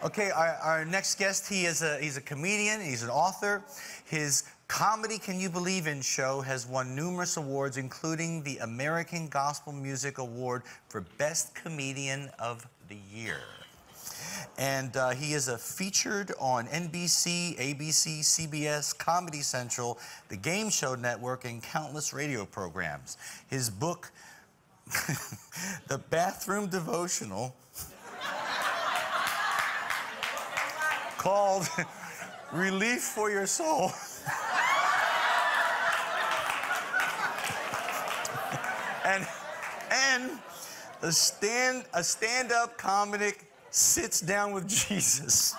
Okay, our next guest, he's a comedian, he's an author. His comedy Can You Believe In show has won numerous awards, including the American Gospel Music Award for Best Comedian of the Year. And he is featured on NBC, ABC, CBS, Comedy Central, the Game Show Network, and countless radio programs. His book, The Bathroom Devotional, called Relief for Your Soul, and a stand-up comic sits down with Jesus.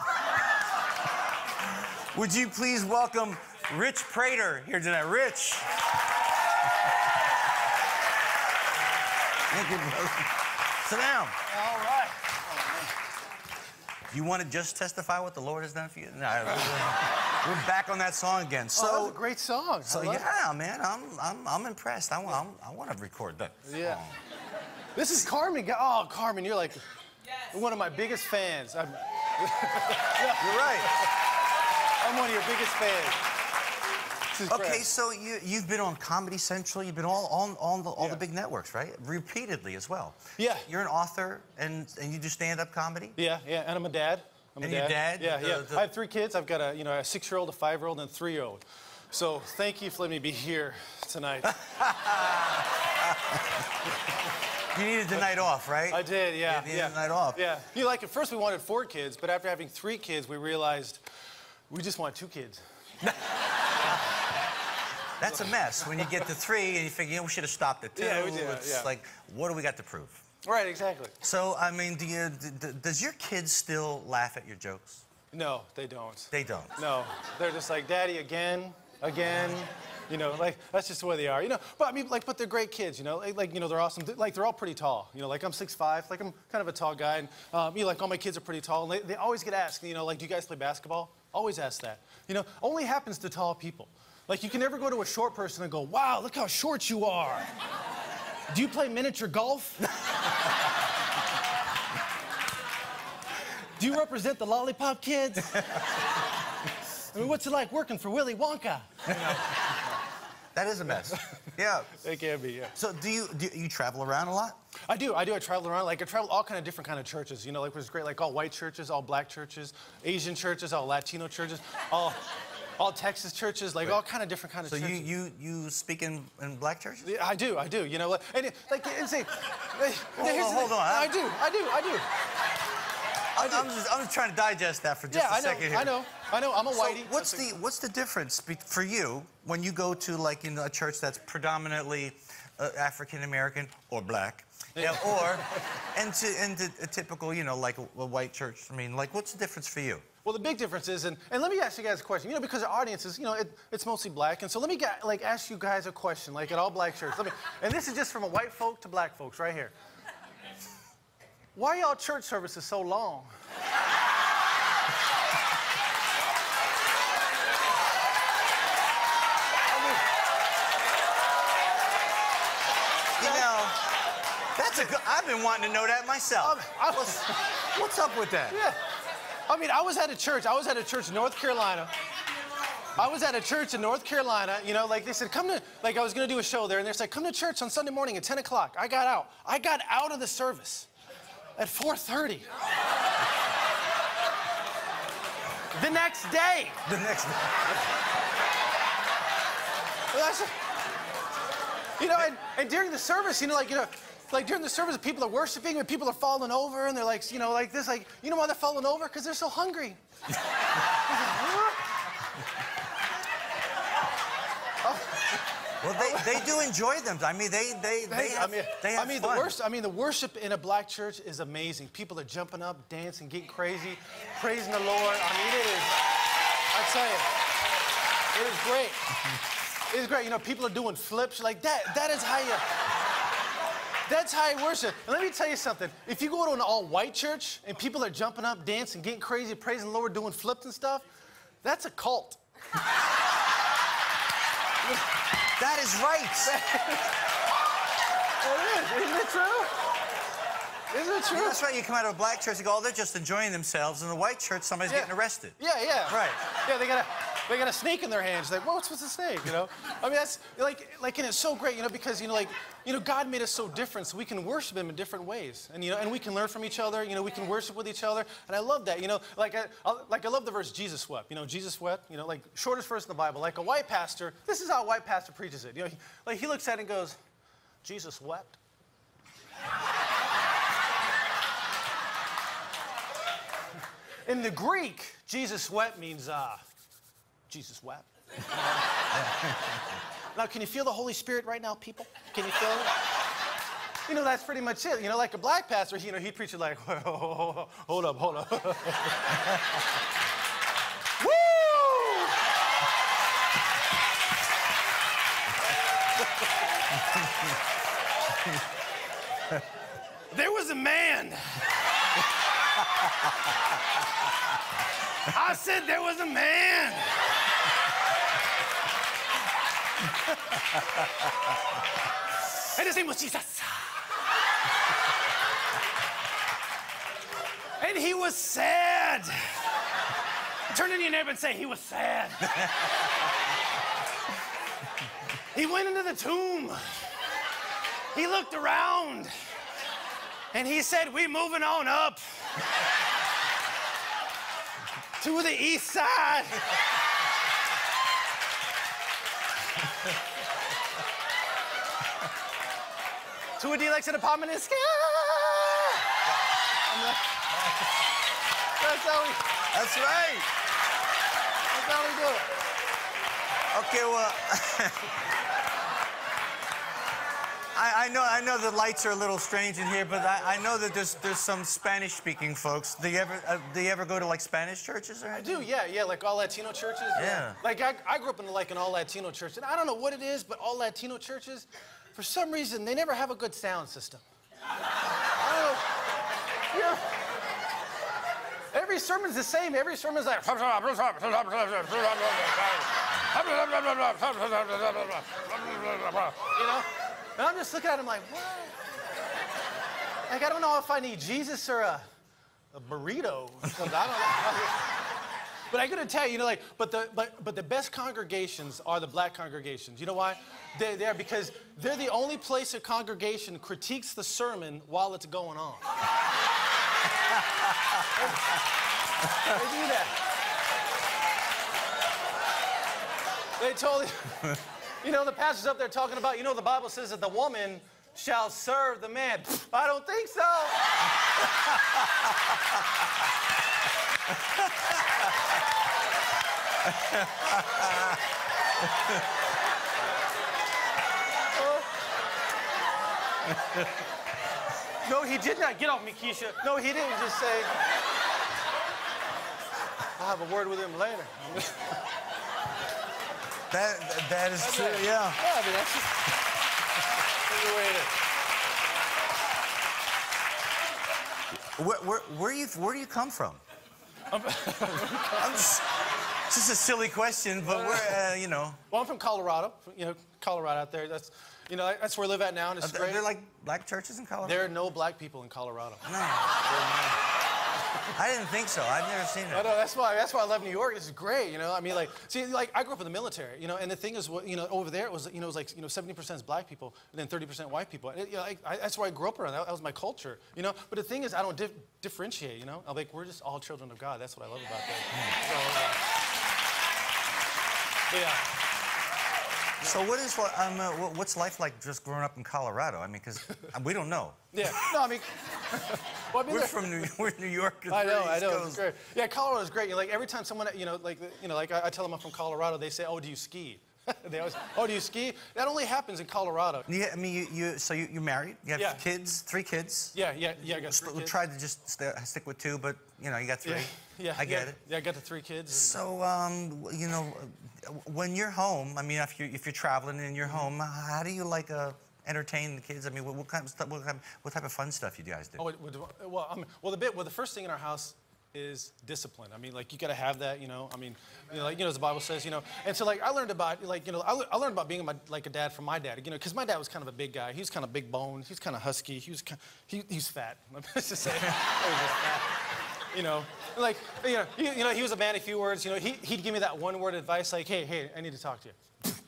Would you please welcome Rich Praytor here tonight? Rich. Thank you, brother. Sit down. All right. You want to just testify what the Lord has done for you? No, we're back on that song again. So that's a great song. So yeah, man, I'm impressed. I want to record that. Yeah. Song. This is Carmen. Oh, Carmen, you're like one of my biggest fans. You're right. I'm one of your biggest fans. Okay, so you've been on Comedy Central. You've been all the big networks, right? Repeatedly as well. Yeah. You're an author and you do stand-up comedy. Yeah, and I'm a dad. Your dad? Yeah. I have 3 kids. I've got a 6-year-old, a 5-year-old, and a 3-year-old. So thank you for letting me be here tonight. You needed the night off, right? I did, yeah. You needed the night off. Yeah. At first we wanted 4 kids, but after having 3 kids, we realized we just want 2 kids. That's a mess when you get to 3 and you figure, we should have stopped at 2. Yeah, we did. It's like, what do we got to prove? Right, exactly. So, I mean, does your kids still laugh at your jokes? No, they don't. They don't? No. They're just like, Daddy, again. That's just the way they are, But I mean, but they're great kids, they're awesome. They're all pretty tall, I'm 6'5", I'm kind of a tall guy, and all my kids are pretty tall, and they always get asked, do you guys play basketball? Always ask that. Only happens to tall people. You can never go to a short person and go, wow, look how short you are. Do you play miniature golf? Do you represent the lollipop kids? I mean, what's it like working for Willy Wonka? That is a mess. Yeah. It can be, yeah. So do you travel around a lot? I do. I travel around. I travel all kind of different kind of churches. It's great, all white churches, all black churches, Asian churches, all Latino churches, all Texas churches, all kind of different kind of churches. So you speak in black churches? Yeah, I do. And say, hold on. I do. I'm just trying to digest that for just a second here. I know. I'm a whitey. So what's the difference for you when you go to a church that's predominantly African American or black, and to a typical a white church? I mean, what's the difference for you? Well, the big difference is, and let me ask you guys a question. Because our audience is, it's mostly black, and so let me ask you guys a question, at all black churches. And this is just from a white folk to black folks right here. Why are y'all church services so long? I've been wanting to know that myself. What's up with that? Yeah. I was at a church in North Carolina. They said, come to, I was going to do a show there, and they said, come to church on Sunday morning at 10 o'clock. I got out of the service at 4:30. The next day. And during the service, during the service, people are worshiping and people are falling over, and they're why they're falling over? Because they're so hungry. Well, they do enjoy them. I mean, they have fun. The worship in a black church is amazing. People are jumping up, dancing, getting crazy, praising the Lord. I tell you, it is great. It's great. People are doing flips like that. That's how you worship. And let me tell you something. If you go to an all-white church and people are jumping up, dancing, getting crazy, praising the Lord, doing flips and stuff, that's a cult. That is right. It is. Isn't it true? Isn't it true? Yeah, that's right. You come out of a black church, you go, oh, they're just enjoying themselves. In the white church, somebody's getting arrested. Yeah, yeah. Right. Yeah, they got a snake in their hands. Like, what's with the snake? You know? I mean, that's and it's so great, you know, because God made us so different, so we can worship Him in different ways, and and we can learn from each other. You know, we can worship with each other, and I love that. You know, I love the verse Jesus wept. You know, Jesus wept. You know, like shortest verse in the Bible. Like a white pastor, this is how a white pastor preaches it. You know, he looks at it and goes, Jesus wept. In the Greek, Jesus wept means, Jesus wept. Now, can you feel the Holy Spirit right now, people? Can you feel it? You know, that's pretty much it. You know, like a black pastor, you know, he'd preach it like, hold up. Woo! There was a man. I said there was a man. And his name was Jesus. And he was sad. Turn to your neighbor and say, he was sad. He went into the tomb. He looked around. And he said, we moving on up to the east side. To a deluxe apartment in the sky. That's how we. That's right. That's how we do it. Okay, well, I know the lights are a little strange in here, but I know that there's some Spanish-speaking folks. Do you ever go to like Spanish churches or anything? I do, yeah, like all Latino churches. Yeah. Like I grew up in like an all Latino church, and I don't know what it is, but all Latino churches, for some reason, they never have a good sound system. I don't know. You know, every sermon's the same. Every sermon's like. You know? And I'm just looking at him like, what? Like, I don't know if I need Jesus or a burrito or something. I don't know. But I gotta tell you, you know, like, but the best congregations are the black congregations. You know why? They're because they're the only place a congregation critiques the sermon while it's going on. They do that. They totally. You know, the pastor's up there talking about, you know, the Bible says that the woman shall serve the man. I don't think so. No, he did not. Get off me, Keisha. No, he didn't just say, I'll have a word with him later. That is true, yeah. Yeah, I mean, that's the way it is. Where do you come from? It's just a silly question, but where, you know. Well, I'm from Colorado. You know, Colorado out there. That's, you know, that's where I live at now, and it's great. Are there like black churches in Colorado? There are no black people in Colorado. No. I didn't think so. I've never seen it. I know, that's why I love New York. This is great, you know. I mean, like, see, like, I grew up in the military, you know, and the thing is, you know, over there it was like, 70% is black people and then 30% white people. And, you know, that's where I grew up around. That was my culture, you know. But the thing is, I don't differentiate, you know. I'm like, we're just all children of God. That's what I love about that. Yeah. So what's life like just growing up in Colorado? I mean, because we don't know. Yeah. No, I mean, well, I mean we're New York. I know. It's great. Yeah, Colorado's great. You know, like every time someone, like I tell them I'm from Colorado, they say, "Oh, do you ski?" They always, "Oh, do you ski?" That only happens in Colorado. Yeah, I mean, you're married. You have kids, 3 kids. Yeah. I got 3 kids. We tried to just stick with 2, but you know, you got 3. Yeah. I get it. Yeah, I got the 3 kids. So, you know, when you're home, I mean, if you're traveling and you're home, how do you like entertain the kids? I mean, what kind of stuff? What type of fun stuff you guys do? Oh, well, the first thing in our house is discipline. I mean, like, you got to have that, you know. I mean, like, as the Bible says, And so, like, I learned about, like, I learned about being like a dad from my dad, because my dad was kind of a big guy. He was kind of big boned. He was kind of husky. He's fat. Let's just say, he was just fat. Like, he was a man of few words. He'd give me that one-word advice, like, hey, I need to talk to you.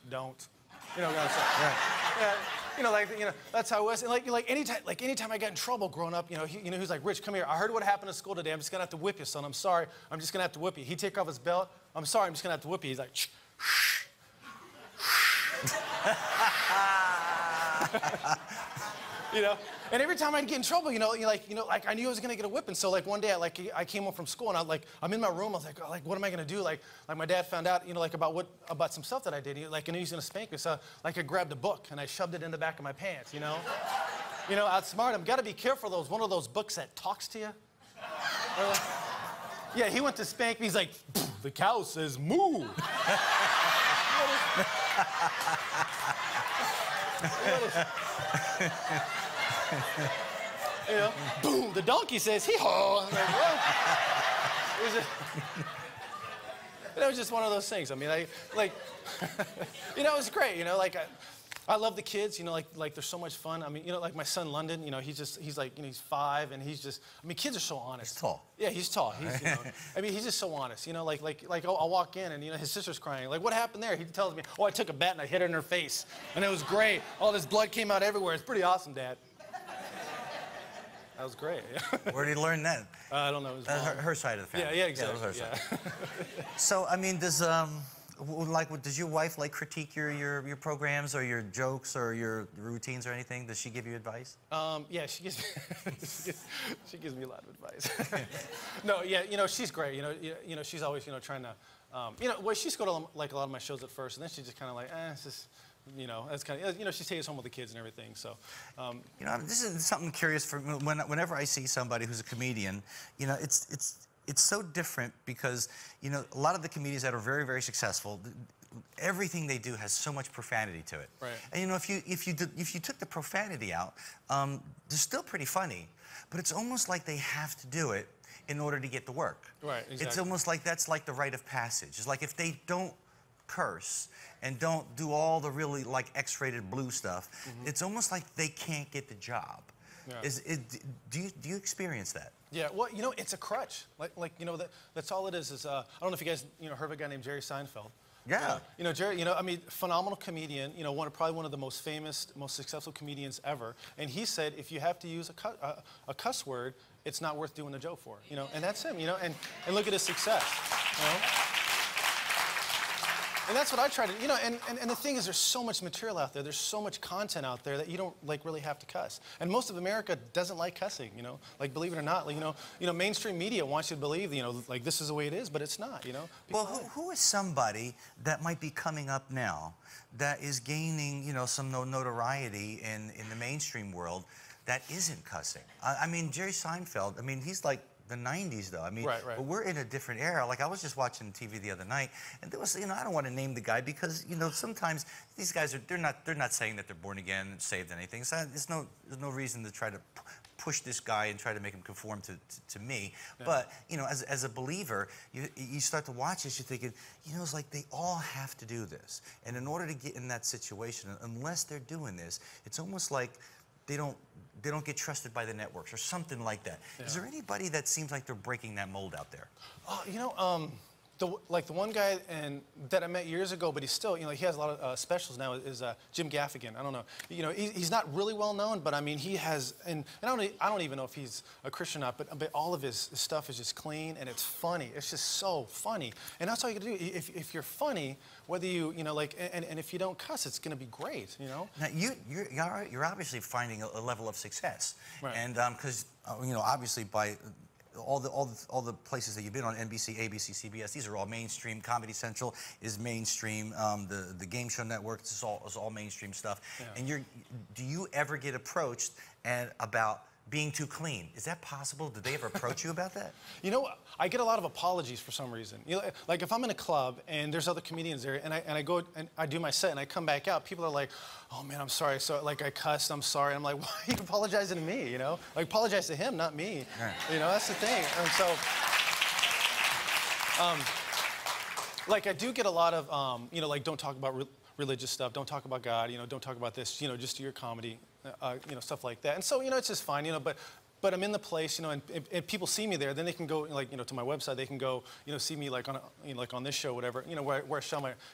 Don't. Right. Yeah, that's how it was. And like anytime I got in trouble growing up, he was like, Rich, come here. I heard what happened at school today. I'm just gonna have to whip you, son. I'm sorry. I'm just gonna have to whip you. He'd take off his belt. I'm sorry. I'm just gonna have to whip you. He's like, shh. And every time I'd get in trouble, like I knew I was gonna get a whipping. So like one day, I came home from school and I'm in my room. I was like, oh, like what am I gonna do? Like my dad found out, about some stuff that I did. I knew he was gonna spank me. So like I grabbed a book and I shoved it in the back of my pants. Outsmart him. Gotta be careful. One of those books that talks to you. Yeah, he went to spank me. He's like, the cow says moo. Boom, the donkey says, hee-haw. It was just one of those things. I mean, it was great, I love the kids, like they're so much fun. I mean, like my son London, he's 5 and kids are so honest. He's tall. Yeah, he's tall. He's just so honest, I'll walk in and, his sister's crying. Like, what happened there? He tells me, oh, I took a bat and I hit her in her face. And it was great. All this blood came out everywhere. It's pretty awesome, Dad. That was great. Where did he learn that? I don't know. It was her side of the family. Yeah, exactly. Yeah, it was her side. So, I mean, does your wife critique your programs or your jokes or your routines or anything? Does she give you advice? Yeah, she gives me a lot of advice. No, yeah, she's great. She's always trying to, well, she used to go to like a lot of my shows at first, and then she just kind of like, it's just. That's kind of, she takes home with the kids and everything, so. This is something curious for whenever I see somebody who's a comedian, it's so different because, a lot of the comedians that are very, very successful, everything they do has so much profanity to it. Right. And, if you took the profanity out, they're still pretty funny, but it's almost like they have to do it in order to get the work. Right, exactly. It's almost like that's like the rite of passage. It's like if they don't curse and don't do all the really X-rated blue stuff, it's almost like they can't get the job. Yeah. Do you experience that? Yeah, well, it's a crutch. That's all it is. I don't know if you guys heard of a guy named Jerry Seinfeld. Yeah. Jerry, phenomenal comedian, probably one of the most famous, most successful comedians ever. And he said, if you have to use a cuss word, it's not worth doing a joke for, and that's him, and look at his success, And that's what I try to, and the thing is, there's so much material out there, there's so much content out there that you don't really have to cuss. And most of America doesn't like cussing, believe it or not, mainstream media wants you to believe, this is the way it is, but it's not, Well, who is somebody that might be coming up now that is gaining, some notoriety in the mainstream world that isn't cussing? I mean, Jerry Seinfeld, he's like the 90s, though. Right. But we're in a different era. Like, I was just watching TV the other night, and there was, I don't want to name the guy because, sometimes these guys they're not saying that they're born again and saved anything. So there's no reason to try to push this guy and try to make him conform to me. Yeah. But, as a believer, you start to watch this, you're thinking, it's like they all have to do this. And in order to get in that situation, unless they're doing this, it's almost like they don't get trusted by the networks or something like that. Yeah. Is there anybody that seems like they're breaking that mold out there? The one guy that I met years ago, but he's still, he has a lot of specials now, is Jim Gaffigan. I don't know. He's not really well known, but he has, and I don't even know if he's a Christian or not, but all of his stuff is just clean and it's funny. It's just so funny. And that's all you can do. If you're funny, whether and if you don't cuss, it's going to be great, Now, you're obviously finding a level of success. Right. And because, obviously by all the places that you've been on, NBC, ABC, CBS, these are all mainstream. Comedy Central is mainstream. The Game Show Network is all mainstream stuff. Yeah. And do you ever get approached about being too clean? Is that possible? Did they ever approach you about that? I get a lot of apologies for some reason. Like if I'm in a club and there's other comedians there, and I go and I do my set and I come back out, people are like, "Oh man, I'm sorry. So I cussed. I'm sorry." I'm like, "Why are you apologizing to me? Apologize to him, not me." Right. That's the thing. And so. Like, I do get a lot of, you know, like, don't talk about religious stuff, don't talk about God, you know, don't talk about this, you know, just do your comedy, you know, stuff like that. And so, you know, it's just fine, you know, but I'm in the place, you know, and people see me there, then they can go, like, you know, to my website, they can go, you know, see me, like, on a, you know, like on this show, whatever, you know, where I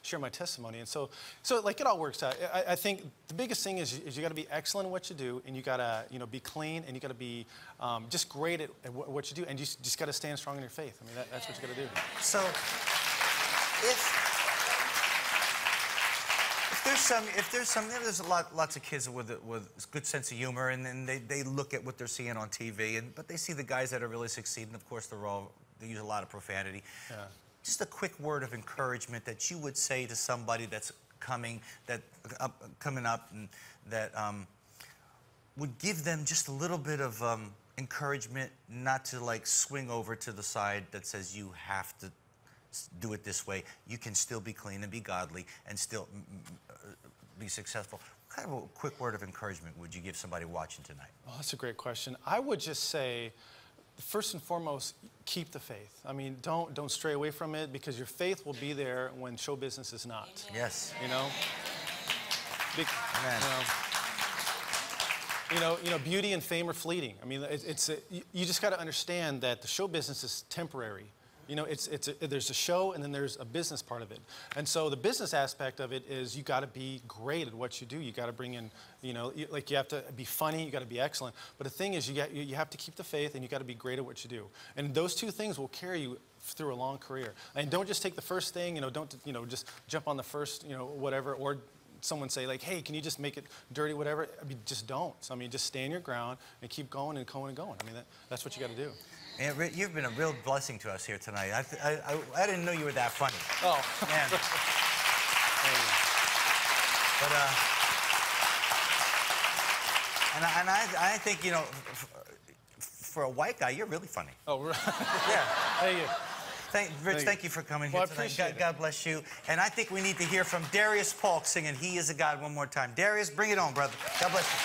share my testimony. And so, like, it all works out. I think the biggest thing is you got to be excellent at what you do, and you got to, you know, be clean, and you got to be just great at what you do, and you just got to stand strong in your faith. I mean, that's what you got to do. So, there's lots of kids with a good sense of humor, and then they look at what they're seeing on TV, but they see the guys that are really succeeding. Of course, they use a lot of profanity. Yeah. Just a quick word of encouragement that you would say to somebody that's coming up, and that would give them just a little bit of encouragement, not to like swing over to the side that says you have to do it this way. You can still be clean and be godly and still be successful. What kind of a quick word of encouragement would you give somebody watching tonight? Oh, that's a great question. I would just say, first and foremost, keep the faith. I mean, don't stray away from it, because your faith will be there when show business is not. Yes. You know? You know, beauty and fame are fleeting. I mean, you just got to understand that the show business is temporary. You know, there's a show, and then there's a business part of it. And so the business aspect of it is you got to be great at what you do. You got to bring in, you know, like, you have to be funny, you got to be excellent. But the thing is, you have to keep the faith, and you got to be great at what you do. And those two things will carry you through a long career. And don't just take the first thing, you know, don't, you know, just jump on the first, you know, whatever, or someone say, like, hey, can you just make it dirty, whatever. I mean, just don't. I mean, just stand your ground and keep going and going and going. I mean, that's what you got to do. Man, you've been a real blessing to us here tonight. I didn't know you were that funny. Oh. Man. But, I think, you know, for a white guy, you're really funny. Oh, right. Yeah. Thank you. Rich, thank you for coming here tonight. God bless you. And I think we need to hear from Darius Polk singing He Is a God one more time. Darius, bring it on, brother. God bless you.